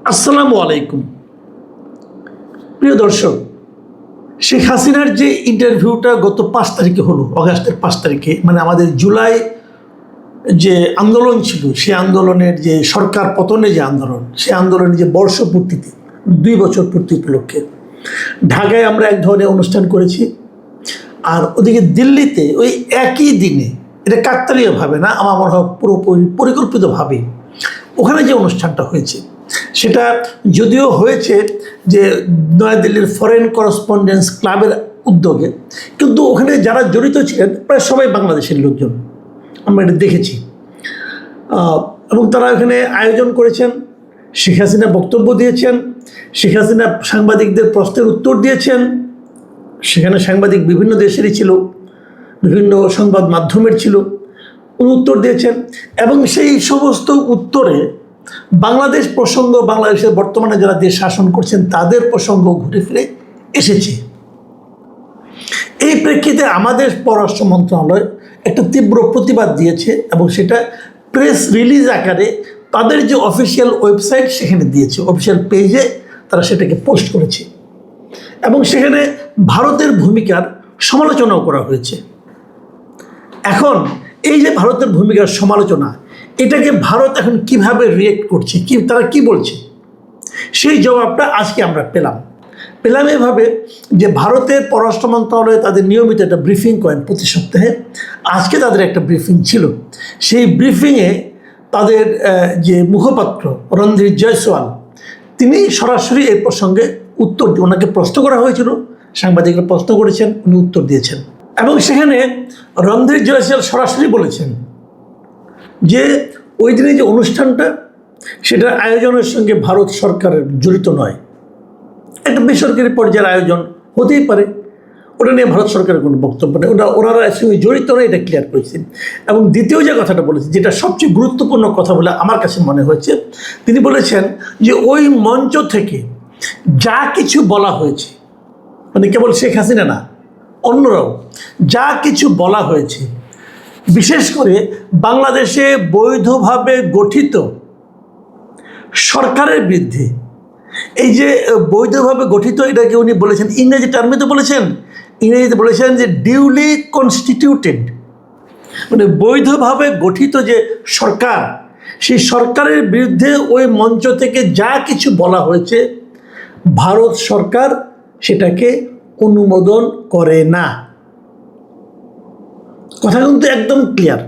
আসসালামু আলাইকুম। প্রিয় দর্শক, শেখ হাসিনার যে ইন্টারভিউটা গত 5 তারিখে হলো, অগাস্টের 5 তারিখে, মানে আমাদের জুলাই যে আন্দোলন ছিল, সে আন্দোলনের যে সরকার পতনে যে আন্দোলন, সে আন্দোলনের যে বর্ষপূর্তিতে 2 বছর পূর্তি উপলক্ষে ঢাকায় আমরা এক ধরনের অনুষ্ঠান করেছি। আর ওদিকে দিল্লিতে ওই একই দিনে, এটা কাকতালীয়ভাবে না, আমার মনে হয় পুরোপুরি পরিকল্পিতভাবে ওখানে যে অনুষ্ঠানটা হয়েছে, সেটা যদিও হয়েছে যে নয়াদিল্লির ফরেন করেসপন্ডেন্স ক্লাবের উদ্যোগে, কিন্তু ওখানে যারা জড়িত ছিলেন প্রায় সবাই বাংলাদেশের লোকজন, আমরা এটা দেখেছি। এবং তারা এখানে আয়োজন করেছেন, শেখ হাসিনা বক্তব্য দিয়েছেন, শেখ হাসিনা সাংবাদিকদের প্রশ্নের উত্তর দিয়েছেন। সেখানে সাংবাদিক বিভিন্ন দেশেরই ছিল, বিভিন্ন সংবাদ মাধ্যমের ছিল, উনি উত্তর দিয়েছেন। এবং সেই সমস্ত উত্তরে বাংলাদেশ প্রসঙ্গ, বাংলাদেশের বর্তমানে যারা দেশ শাসন করছেন তাদের প্রসঙ্গ ঘুরে ফিরে এসেছে। এই প্রেক্ষিতে আমাদের পররাষ্ট্র মন্ত্রণালয় একটা তীব্র প্রতিবাদ দিয়েছে এবং সেটা প্রেস রিলিজ আকারে তাদের যে অফিসিয়াল ওয়েবসাইট সেখানে দিয়েছে, অফিসিয়াল পেজে তারা সেটাকে পোস্ট করেছে। এবং সেখানে ভারতের ভূমিকার সমালোচনাও করা হয়েছে। এখন এই যে ভারতের ভূমিকার সমালোচনা, এটাকে ভারত এখন কিভাবে রিয়েক্ট করছে, তারা কি বলছে, সেই জবাবটা আজকে আমরা পেলাম এভাবে যে ভারতের পররাষ্ট্র মন্ত্রণালয়ে তাদের নিয়মিত একটা ব্রিফিং করেন প্রতি সপ্তাহে। আজকে তাদের একটা ব্রিফিং ছিল। সেই ব্রিফিংয়ে তাদের যে মুখপাত্র রণধীর জয়সওয়াল, তিনি সরাসরি এই প্রসঙ্গে উত্তর, ওনাকে প্রশ্ন করা হয়েছিল, সাংবাদিকরা প্রশ্ন করেছেন, উনি উত্তর দিয়েছেন। এবং সেখানে রণধীর জয়সওয়াল সরাসরি বলেছেন যে ওই দিনে যে অনুষ্ঠানটা, সেটার আয়োজনের সঙ্গে ভারত সরকারের জড়িত নয়, একটা বেসরকারি পর্যায়ের আয়োজন হতেই পারে, ওটা নিয়ে ভারত সরকারের কোনো বক্তব্য নেই, ওনারা সঙ্গে জড়িত নয়, এটা ক্লিয়ার করেছেন। এবং দ্বিতীয় যে কথাটা বলেছেন, যেটা সবচেয়ে গুরুত্বপূর্ণ কথা বলে আমার কাছে মনে হয়েছে, তিনি বলেছেন যে ওই মঞ্চ থেকে যা কিছু বলা হয়েছে, মানে কেবল শেখ হাসিনা না, অন্যরাও যা কিছু বলা হয়েছে, বিশেষ করে বাংলাদেশে বৈধভাবে গঠিত সরকারের বিরুদ্ধে, এই যে বৈধভাবে গঠিত, এটাকে উনি বলেছেন ইংরেজি টার্মে, তো বলেছেন ইংরেজিতে বলেছেন যে ডিউলি কনস্টিটিউটেড, মানে বৈধভাবে গঠিত যে সরকার, সেই সরকারের বিরুদ্ধে ওই মঞ্চ থেকে যা কিছু বলা হয়েছে, ভারত সরকার সেটাকে অনুমোদন করে না। কথা কিন্তু একদম ক্লিয়ার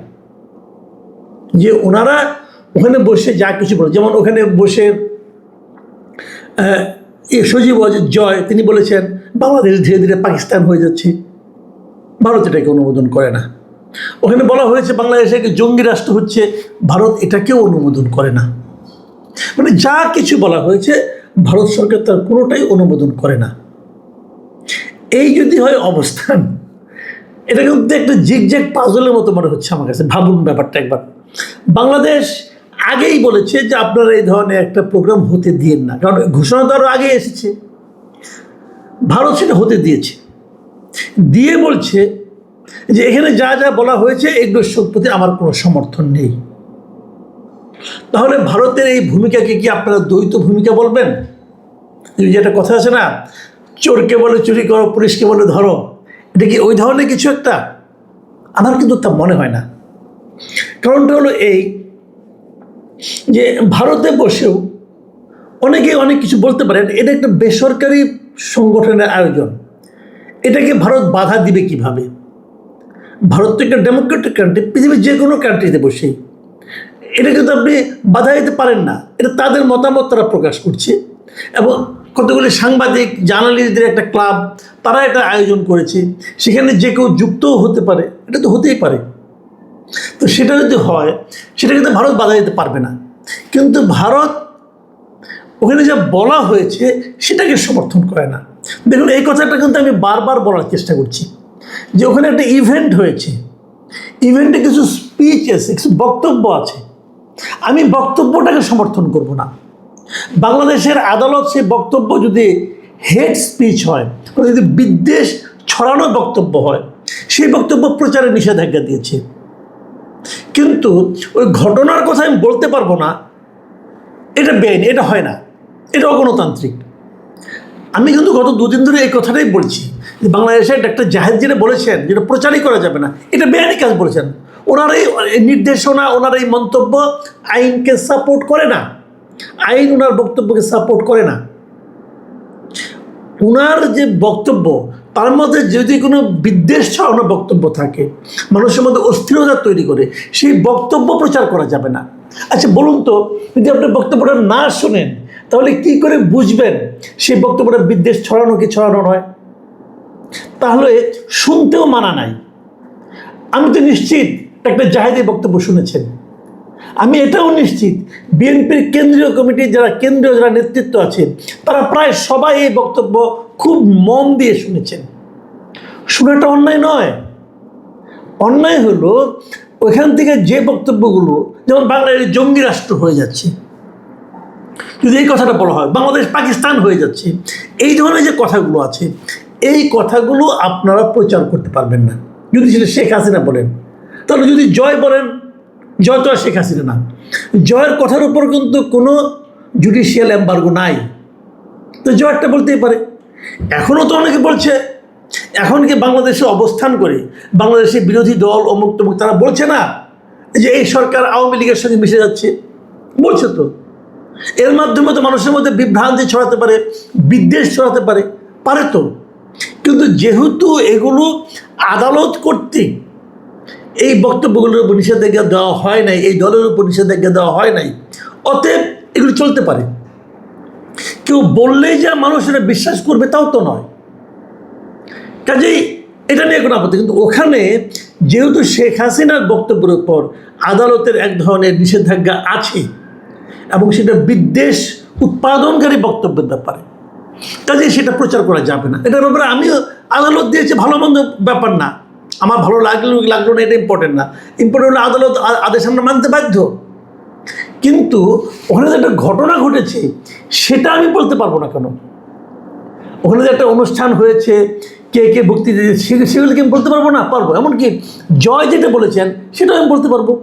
যে ওনারা ওখানে বসে যা কিছু বলে, যেমন ওখানে বসে সজীব জয় তিনি বলেছেন বাংলাদেশ ধীরে ধীরে পাকিস্তান হয়ে যাচ্ছে, ভারত এটাকে অনুমোদন করে না। ওখানে বলা হয়েছে বাংলাদেশে জঙ্গি রাষ্ট্র হচ্ছে, ভারত এটাকেও অনুমোদন করে না। মানে যা কিছু বলা হয়েছে, ভারত সরকার তার কোনোটাই অনুমোদন করে না। এই যদি হয় অবস্থান, এটা কিন্তু একটা জিগজ্যাগ পাজলের মতো মনে হচ্ছে আমার কাছে। ভাবুন ব্যাপারটা একবার। বাংলাদেশ আগেই বলেছে যে আপনারা এই ধরনের একটা প্রোগ্রাম হতে দিয়েন না, কারণ ঘোষণা তো আরও আগে এসেছে। ভারত সেটা হতে দিয়েছে, দিয়ে বলছে যে এখানে যা যা বলা হয়েছে এগুলোর প্রতি আমার কোনো সমর্থন নেই। তাহলে ভারতের এই ভূমিকাকে কি আপনারা দ্বৈত ভূমিকা বলবেন? যেটা কথা আছে না, চোরকে বলে চুরি করো, পুলিশকে বলে ধরো, এটা কি ওই ধরনের কিছু একটা? আমার কিন্তু তা মনে হয় না। কারণটা হলো এই যে ভারতে বসেও অনেকে অনেক কিছু বলতে পারেন, এটা একটা বেসরকারি সংগঠনের আয়োজন, এটাকে ভারত বাধা দিবে কিভাবে? ভারত তো একটা ডেমোক্রেটিক কান্ট্রি, পৃথিবীর যে কোনো কান্ট্রিতে বসে এটা কিন্তু আপনি বাধা দিতে পারেন না। এটা তাদের মতামত তারা প্রকাশ করছে, এবং কতগুলি সাংবাদিক জার্নালিস্টদের একটা ক্লাব, তারা এটা আয়োজন করেছে, সেখানে যে কেউ যুক্তও হতে পারে, এটা তো হতেই পারে। তো সেটা যদি হয়, সেটা কিন্তু ভারত বাধা দিতে পারবে না। কিন্তু ভারত ওখানে যা বলা হয়েছে সেটাকে সমর্থন করে না। দেখুন, এই কথাটা কিন্তু আমি বারবার বলার চেষ্টা করছি যে ওখানে একটা ইভেন্ট হয়েছে, ইভেন্টে কিছু স্পিচ আছে, কিছু বক্তব্য আছে, আমি বক্তব্যটাকে সমর্থন করব না। বাংলাদেশের আদালত সেই বক্তব্য যদি হেড স্পিচ হয়, যদি বিদ্বেষ ছড়ানো বক্তব্য হয়, সেই বক্তব্য প্রচারে নিষেধাজ্ঞা দিয়েছে। কিন্তু ওই ঘটনার কথা আমি বলতে পারবো না, এটা বেআইনি, এটা হয় না। এটাও গণতান্ত্রিক। আমি কিন্তু গত দুদিন ধরে এই কথাটাই বলছি যে বাংলাদেশের ডাক্তার জাহেদ যেটা বলেছেন, যেটা প্রচারই করা যাবে না, এটা বেআইনি কাজ বলেছেন। ওনার এই নির্দেশনা, ওনার এই মন্তব্য আইনকে সাপোর্ট করে না, আইন ওনার বক্তব্যকে সাপোর্ট করে না। ওনার যে বক্তব্য, তার মধ্যে যদি কোনো বিদ্বেষ ছড়ানো বক্তব্য থাকে, মানুষের মধ্যে অস্থিরতা তৈরি করে, সেই বক্তব্য প্রচার করা যাবে না। আচ্ছা বলুন তো, যদি আপনি বক্তব্যটা না শোনেন, তাহলে কি করে বুঝবেন সেই বক্তব্যটা বিদ্বেষ ছড়ানো কি ছড়ানো নয়? তাহলে শুনতেও মানা নাই। আমি তো নিশ্চিত একটা জাহেদের বক্তব্য শুনেছেন। আমি এটাও নিশ্চিত বিএনপির কেন্দ্রীয় কমিটির যারা নেতৃত্ব আছে, তারা প্রায় সবাই এই বক্তব্য খুব মন দিয়ে শুনেছেন। শোনাটা অন্যায় নয়। অন্যায় হলো ওইখান থেকে যে বক্তব্যগুলো, যেমন বাংলাদেশ জঙ্গি রাষ্ট্র হয়ে যাচ্ছে, যদি এই কথাটা বলা হয় বাংলাদেশ পাকিস্তান হয়ে যাচ্ছে, এই ধরনের যে কথাগুলো আছে, এই কথাগুলো আপনারা প্রচার করতে পারবেন না যদি সেটা শেখ হাসিনা বলেন। তাহলে যদি জয় বলেন, জয় তো আর শেখ হাসিনা না। জয়ের কথার উপর কিন্তু কোনো জুডিশিয়াল এম্বার্গো নাই, তো জয়টা বলতেই পারে। এখনও তো অনেকে বলছে, এখন কি বাংলাদেশে অবস্থান করে বাংলাদেশের বিরোধী দল অমুক তমুক তারা বলছে না যে এই সরকার আওয়ামী লীগের সঙ্গে মিশে যাচ্ছে? বলছে তো। এর মাধ্যমে তো মানুষের মধ্যে বিভ্রান্তি ছড়াতে পারে, বিদ্বেষ ছড়াতে পারে, পারে তো। কিন্তু যেহেতু এগুলো আদালত কর্তৃক এই বক্তব্যগুলোর উপর নিষেধাজ্ঞা দেওয়া হয় নাই, এই দলের উপর নিষেধাজ্ঞা দেওয়া হয় নাই, অতএব এগুলো চলতে পারে। কেউ বললেই যে মানুষেরা বিশ্বাস করবে তাও তো নয়। কাজেই এটা নিয়ে কোনো আপত্তি, কিন্তু ওখানে যেহেতু শেখ হাসিনার বক্তব্যের উপর আদালতের এক ধরনের নিষেধাজ্ঞা আছে এবং সেটা বিদ্বেষ উৎপাদনকারী বক্তব্যের ব্যাপারে, কাজেই সেটা প্রচার করা যাবে না। এটার ব্যাপারে আমিও আদালত দিয়েছে, ভালো মন্দ ব্যাপার না, আমার ভালো লাগলো না, এটা ইম্পর্টেন্ট না। ইম্পর্টেন্ট হলো আদালত আদেশ আমরা মানতে বাধ্য। কিন্তু ওখানে যে একটা ঘটনা ঘটেছে সেটা আমি বলতে পারবো না কেন? ওখানে যে একটা অনুষ্ঠান হয়েছে, কে কে বক্তৃতা দিয়েছে, সেগুলো কি আমি বলতে পারবো না? পারবো। এমনকি জয় যেটা বলেছেন সেটাও আমি বলতে পারবো।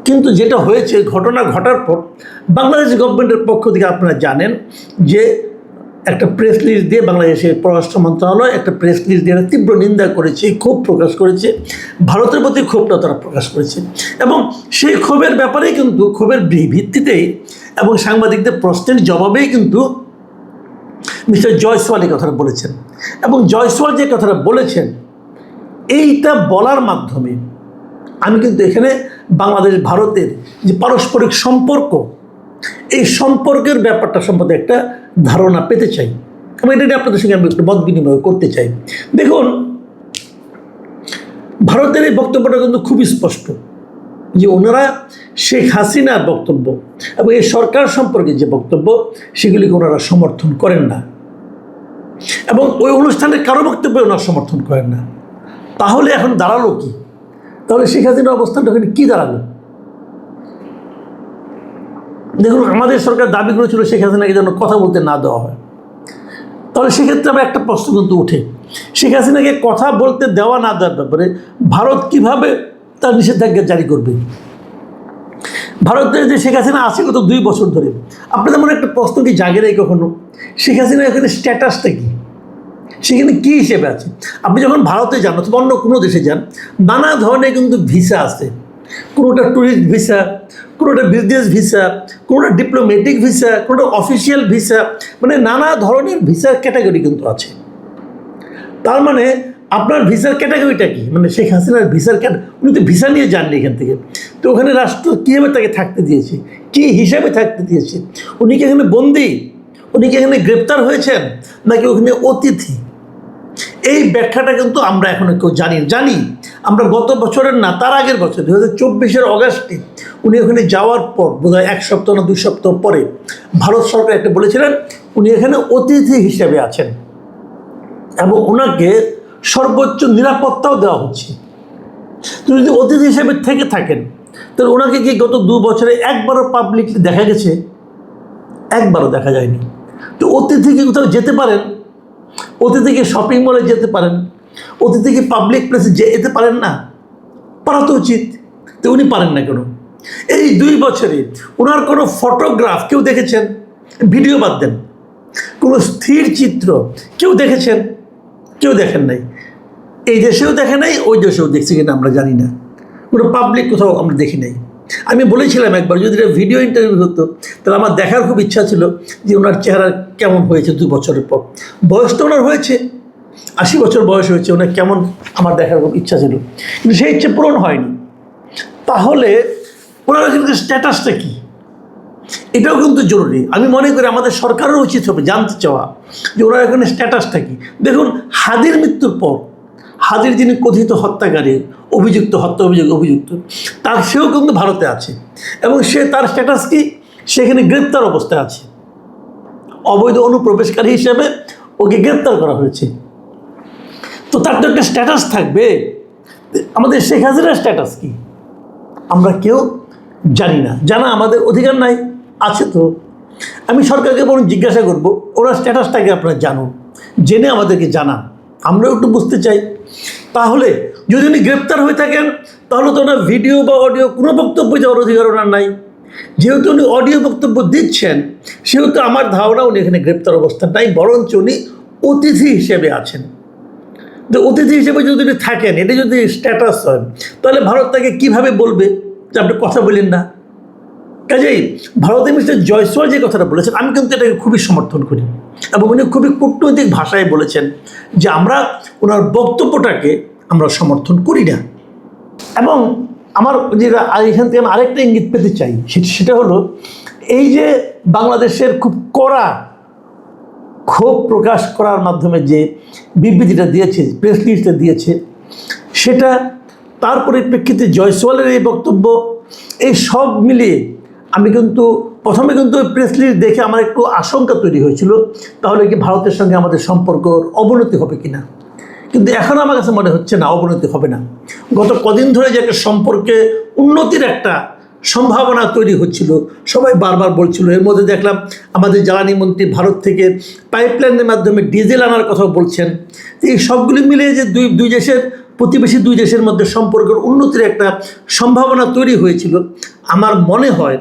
কিন্তু যেটা হয়েছে, ঘটনা ঘটার পর বাংলাদেশ গভর্নমেন্টের পক্ষ থেকে আপনারা জানেন যে একটা প্রেস রিলিজ দিয়ে বাংলাদেশের পররাষ্ট্র মন্ত্রণালয় একটা প্রেস রিলিজ দিয়ে তীব্র নিন্দা করেছে, ক্ষোভ প্রকাশ করেছে, ভারতের প্রতি ক্ষোভটা তারা প্রকাশ করেছে। এবং সেই ক্ষোভের ব্যাপারেই কিন্তু, ক্ষোভের ভিত্তিতেই এবং সাংবাদিকদের প্রশ্নের জবাবেই কিন্তু মিস্টার জয়সওয়াল এই কথাটা বলেছেন। এবং জয়সওয়াল যে কথাটা বলেছেন, এইটা বলার মাধ্যমে আমি কিন্তু এখানে বাংলাদেশ ভারতের যে পারস্পরিক সম্পর্ক, এই সম্পর্কের ব্যাপারটা সম্বন্ধে একটা ধারণা পেতে চাই এবং এটা নিয়ে আপনাদের সঙ্গে আমি একটু মত বিনিময় করতে চাই। দেখুন, ভারতের এই বক্তব্যটা কিন্তু খুবই স্পষ্ট যে ওনারা শেখ হাসিনার বক্তব্য এবং এই সরকার সম্পর্কে যে বক্তব্য, সেগুলিকে ওনারা সমর্থন করেন না এবং ওই অনুষ্ঠানে কারো বক্তব্য ওনারা সমর্থন করেন না। তাহলে এখন দাঁড়ালো কি? তাহলে শেখ হাসিনার অবস্থানটা ওখানে কী দাঁড়ালো? দেখুন, আমাদের সরকার দাবি করেছিল শেখ হাসিনাকে যেন কথা বলতে না দেওয়া হয়। তাহলে সেক্ষেত্রে আবার একটা প্রশ্ন কিন্তু ওঠে, শেখ হাসিনাকে কথা বলতে দেওয়া না দেওয়ার ব্যাপারে ভারত কিভাবে তার নিষেধাজ্ঞা জারি করবে? ভারতের যে শেখ হাসিনা আছে গত 2 বছর ধরে, আপনাদের মনে একটা প্রশ্ন কি জাগে নেই কখনো, শেখ হাসিনা এখানে স্ট্যাটাসটা কি, সেখানে কী হিসেবে আছে? আপনি যখন ভারতে যান অথবা অন্য কোনো দেশে যান, নানা ধরনের কিন্তু ভিসা আছে। কোনোটা ট্যুরিস্ট ভিসা, কোনোটা বিজনেস ভিসা, কোনোটা ডিপ্লোম্যাটিক ভিসা, কোনোটা অফিসিয়াল ভিসা, মানে নানা ধরনের ভিসার ক্যাটাগরি কিন্তু আছে। তার মানে আপনার ভিসার ক্যাটাগরিটা কি? মানে শেখ হাসিনার ভিসার উনি তো ভিসা নিয়ে যাননি এখান থেকে, তো ওখানে রাষ্ট্র কীভাবে তাকে থাকতে দিয়েছে, কী হিসাবে থাকতে দিয়েছে? উনি কি এখানে বন্দী, উনি কি এখানে গ্রেপ্তার হয়েছেন, নাকি ওখানে অতিথি? এই ব্যাখ্যাটা কিন্তু আমরা এখনো কেউ জানি। আমরা গত বছরের না, তার আগের বছর 2024 অগাস্টে উনি ওখানে যাওয়ার পর বোধহয় 1 সপ্তাহ না 2 সপ্তাহ পরে ভারত সরকার একটা বলেছিলেন উনি এখানে অতিথি হিসেবে আছেন এবং ওনাকে সর্বোচ্চ নিরাপত্তাও দেওয়া হচ্ছে। তো যদি অতিথি হিসেবে থেকে থাকেন, তাহলে ওনাকে কি গত 2 বছরে একবারও পাবলিকলি দেখা গেছে? একবারও দেখা যায়নি। তো অতিথি কি কোথাও যেতে পারেন? অতিথিকে শপিং মলে যেতে পারেন, অতিথিকে পাবলিক প্লেসে যেতে পারেন না? পারা তো উচিত। তো উনি পারেন না কেন? এই 2 বছরে ওনার কোনো ফটোগ্রাফ কেউ দেখেছেন? ভিডিও বাদ দেন, কোনো স্থির চিত্র কেউ দেখেছেন? কেউ দেখেন নাই। এই দেশেও দেখে নাই, ওই দেশেও দেখছি কিনা আমরা জানি না, কোনো পাবলিক কোথাও আমরা দেখি নাই। আমি বলেছিলাম একবার যদি এটা ভিডিও ইন্টারভিউ হতো তাহলে আমার দেখার খুব ইচ্ছা ছিল যে ওনার চেহারা কেমন হয়েছে 2 বছরের পর। বয়স তো ওনার হয়েছে, 80 বছর বয়স হয়েছে, ওনার কেমন আমার দেখার খুব ইচ্ছা ছিল, কিন্তু সেই ইচ্ছে পূরণ হয়নি। তাহলে ওনার এখানকার স্ট্যাটাসটা কী, এটাও কিন্তু জরুরি। আমি মনে করি আমাদের সরকারের উচিত হবে জানতে চাওয়া যে ওনার এখানে স্ট্যাটাসটা কী। দেখুন, হাদির মৃত্যুর পর হাদির যিনি কথিত হত্যাকারী, অভিযুক্ত, হত্যা অভিযুক্ত, তার সেও কিন্তু ভারতে আছে এবং তার স্ট্যাটাস কি, সেখানে গ্রেপ্তার অবস্থায় আছে, অবৈধ অনুপ্রবেশকারী হিসেবে ওকে গ্রেপ্তার করা হয়েছে। তো তার তো একটা স্ট্যাটাস থাকবে। আমাদের শেখ হাসিনার স্ট্যাটাস কি আমরা কেউ জানি না, জানা আমাদের অধিকার নাই। আছে তো, আমি সরকারকে বরং জিজ্ঞাসা করব ওনার স্ট্যাটাসটাকে আপনারা জানুন, জেনে আমাদেরকে জানান, আমরাও একটু বুঝতে চাই। তাহলে যদি উনি গ্রেপ্তার হয়ে থাকেন তাহলে তো ওনার ভিডিও বা অডিও কোনো বক্তব্য দেওয়ার অধিকার ওনার নাই। যেহেতু উনি অডিও বক্তব্য দিচ্ছেন সেহেতু আমার ধারণা উনি এখানে গ্রেপ্তার অবস্থা নাই, বরঞ্চ উনি অতিথি হিসেবে আছেন। তো অতিথি হিসেবে যদি উনি থাকেন, এটা যদি স্ট্যাটাস হয়, তাহলে ভারত তাকে কীভাবে বলবে যে আপনি কথা বলেন না? কাজেই ভারতের মিস্টার জয়সওয়াল যে কথাটা বলেছেন আমি কিন্তু এটাকে খুবই সমর্থন করি এবং উনি খুবই কূটনৈতিক ভাষায় বলেছেন যে আমরা ওনার বক্তব্যটাকে আমরা সমর্থন করি না। এবং আমার যেটা এখান থেকে আমি আরেকটা ইঙ্গিত পেতে চাই, সেটা হলো এই যে বাংলাদেশের খুব কড়া ক্ষোভ প্রকাশ করার মাধ্যমে যে বিবৃতিটা দিয়েছে, প্রেস রিলিজটা দিয়েছে, সেটা তার পরিপ্রেক্ষিতে জয়সওয়ালের এই বক্তব্য, এই সব মিলিয়ে আমি কিন্তু প্রথমে কিন্তু প্রেস রিলিজ দেখে আমার একটু আশঙ্কা তৈরি হয়েছিল, তাহলে কি ভারতের সঙ্গে আমাদের সম্পর্কর অবনতি হবে কিনা। কিন্তু এখন আমার কাছে মনে হচ্ছে না, অবনতি হবে না। গত কদিন ধরে যে একটা সম্পর্কে উন্নতির একটা সম্ভাবনা তৈরি হচ্ছিল, সবাই বারবার বলছিল। এর মধ্যে দেখলাম আমাদের জ্বালানি মন্ত্রী ভারত থেকে পাইপলাইনের মাধ্যমে ডিজেল আনার কথাও বলছেন। এই সবগুলি মিলিয়ে যে দুই দেশের প্রতিবেশী দুই দেশের মধ্যে সম্পর্কের উন্নতির একটা সম্ভাবনা তৈরি হয়েছিল, আমার মনে হয়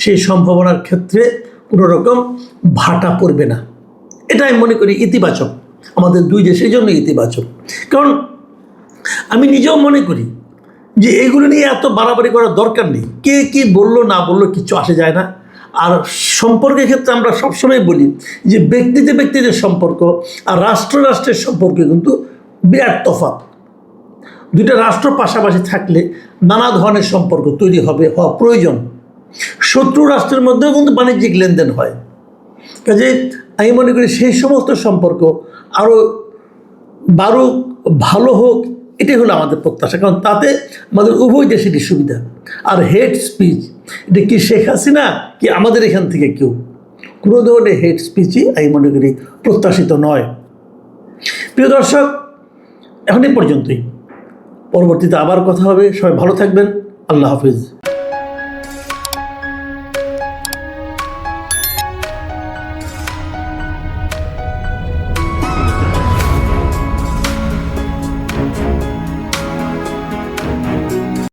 সেই সম্ভাবনার ক্ষেত্রে কোনো রকম ভাটা পড়বে না। এটা আমি মনে করি ইতিবাচক, আমাদের দুই দেশের জন্য ইতিবাচক। কারণ আমি নিজেও মনে করি যে এগুলো নিয়ে এত বাড়াবাড়ি করার দরকার নেই। কে কী বললো না বললো কিচ্ছু আসে যায় না। আর সম্পর্কের ক্ষেত্রে আমরা সবসময় বলি যে ব্যক্তিতে ব্যক্তিদের সম্পর্ক আর রাষ্ট্রের সম্পর্কে কিন্তু বিরাট তফাৎ। দুইটা রাষ্ট্র পাশাপাশি থাকলে নানা ধরনের সম্পর্ক তৈরি হওয়া প্রয়োজন। শত্রু রাষ্ট্রের মধ্যেও কিন্তু বাণিজ্যিক লেনদেন হয়। কাজে আমি মনে করি সেই সমস্ত সম্পর্ক আরও বারুক, ভালো হোক, এটাই হলো আমাদের প্রত্যাশা। কারণ তাতে আমাদের উভয় দেশেরই সুবিধা। আর হেট স্পিচ, এটা কি শেখ হাসিনা কি আমাদের এখান থেকে কেউ, কোনো ধরনের হেট স্পিচই আমি মনে করি প্রত্যাশিত নয়। প্রিয় দর্শক, এখন এই পর্যন্তই। পরবর্তীতে আবার কথা হবে। সবাই ভালো থাকবেন। আল্লাহ হাফিজ।